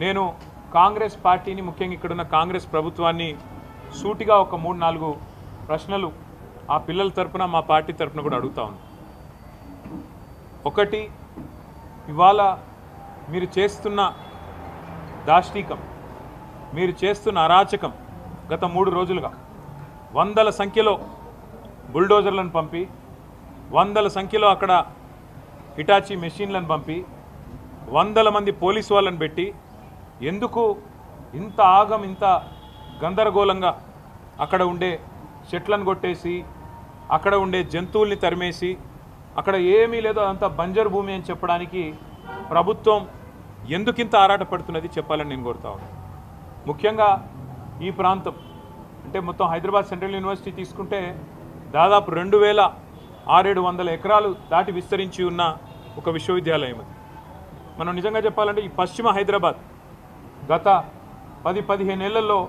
నేను కాంగ్రెస్ పార్టీని ముఖ్యంగా ఇక్కడున్న కాంగ్రెస్ ప్రభుత్వాన్ని సూటిగా ఒక 3-4 ప్రశ్నలు ఆ పిల్లల తరపున మా పార్టీ తరపున కూడా అడుగుతా ఉన్నాను. ఒకటి, ఇవాళ మీరు చేస్తున్న దాష్టీకం, మీరు చేస్తున్న అరాచకం గత 3 రోజులుగా వందల సంఖ్యలో బుల్డోజర్లను పంపి, వందల సంఖ్యలో అక్కడ హిటాచీ మెషిన్లను పంపి, వందల మంది పోలీసు వాళ్ళని పెట్టి ఎందుకు ఇంత ఆగం, ఇంత గందరగోళంగా అక్కడ ఉండే చెట్లను కొట్టేసి, అక్కడ ఉండే జంతువుల్ని తరిమేసి, అక్కడ ఏమీ లేదో అంత బంజరు భూమి అని చెప్పడానికి ప్రభుత్వం ఎందుకింత ఆరాటపడుతున్నది చెప్పాలని నేను కోరుతా ఉన్నాను. ముఖ్యంగా ఈ ప్రాంతం అంటే మొత్తం హైదరాబాద్ సెంట్రల్ యూనివర్సిటీ తీసుకుంటే దాదాపు 2600 ఎకరాలు దాటి విస్తరించి ఉన్న ఒక విశ్వవిద్యాలయం అది. మనం నిజంగా చెప్పాలంటే ఈ పశ్చిమ హైదరాబాద్ గత 10-15 ఏళ్లలో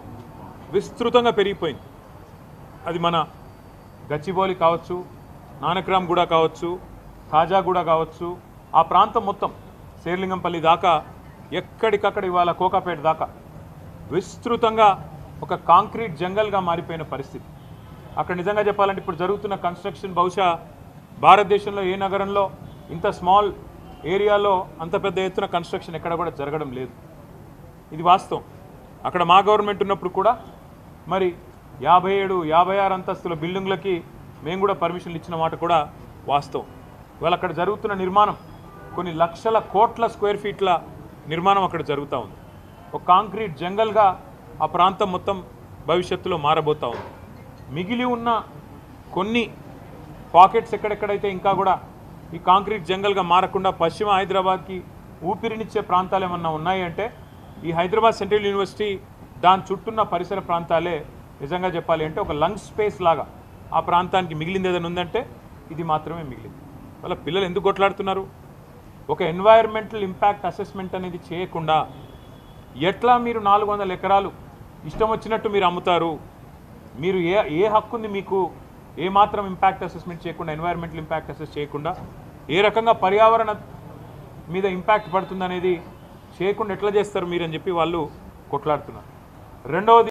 విస్తృతంగా పెరిగిపోయింది. అది మన గచ్చిబౌలి కావచ్చు, నానక్రామ్గూడ కావచ్చు, ఖాజాగూడ కావచ్చు, ఆ ప్రాంతం మొత్తం శేర్లింగంపల్లి దాకా ఎక్కడికక్కడ ఇవాళ కోకాపేట దాకా విస్తృతంగా ఒక కాంక్రీట్ జంగల్గా మారిపోయిన పరిస్థితి. అక్కడ నిజంగా చెప్పాలంటే ఇప్పుడు జరుగుతున్న కన్స్ట్రక్షన్ బహుశా భారతదేశంలో ఏ నగరంలో ఇంత స్మాల్ ఏరియాలో అంత పెద్ద ఎత్తున కన్స్ట్రక్షన్ ఎక్కడ కూడా జరగడం లేదు. ఇది వాస్తవం. అక్కడ మా గవర్నమెంట్ ఉన్నప్పుడు కూడా మరి 57-56 అంతస్తుల బిల్డింగ్లకి మేము కూడా పర్మిషన్లు ఇచ్చిన మాట కూడా వాస్తవం. ఇవాళ అక్కడ జరుగుతున్న నిర్మాణం కొన్ని లక్షల కోట్ల స్క్వేర్ ఫీట్ల నిర్మాణం అక్కడ జరుగుతూ ఉంది. ఒక కాంక్రీట్ జంగల్గా ఆ ప్రాంతం మొత్తం భవిష్యత్తులో మారబోతూ ఉంది. మిగిలి ఉన్న కొన్ని పాకెట్స్ ఎక్కడెక్కడైతే ఇంకా కూడా ఈ కాంక్రీట్ జంగల్గా మారకుండా పశ్చిమ హైదరాబాద్కి ఊపిరినిచ్చే ప్రాంతాలు ఏమన్నా ఉన్నాయి అంటే ఈ హైదరాబాద్ సెంట్రల్ యూనివర్సిటీ దాని చుట్టూన్న పరిసర ప్రాంతాలే నిజంగా చెప్పాలి అంటే ఒక లంగ్ స్పేస్ లాగా ఆ ప్రాంతానికి మిగిలింది ఏదైనా ఉందంటే ఇది మాత్రమే మిగిలింది. వాళ్ళ పిల్లలు ఎందుకు కొట్లాడుతున్నారు? ఒక ఎన్వైర్మెంటల్ ఇంపాక్ట్ అసెస్మెంట్ అనేది చేయకుండా ఎట్లా మీరు 400 ఎకరాలు ఇష్టం వచ్చినట్టు మీరు అమ్ముతారు? మీరు ఏ హక్కు ఉంది మీకు? ఏ మాత్రం ఇంపాక్ట్ అసెస్మెంట్ చేయకుండా, ఎన్వైర్మెంటల్ ఇంపాక్ట్ అసెస్ చేయకుండా ఏ రకంగా పర్యావరణ మీద ఇంపాక్ట్ పడుతుంది అనేది చేయకుండా ఎట్లా చేస్తారు మీరు అని చెప్పి వాళ్ళు కొట్లాడుతున్నారు. రెండవది,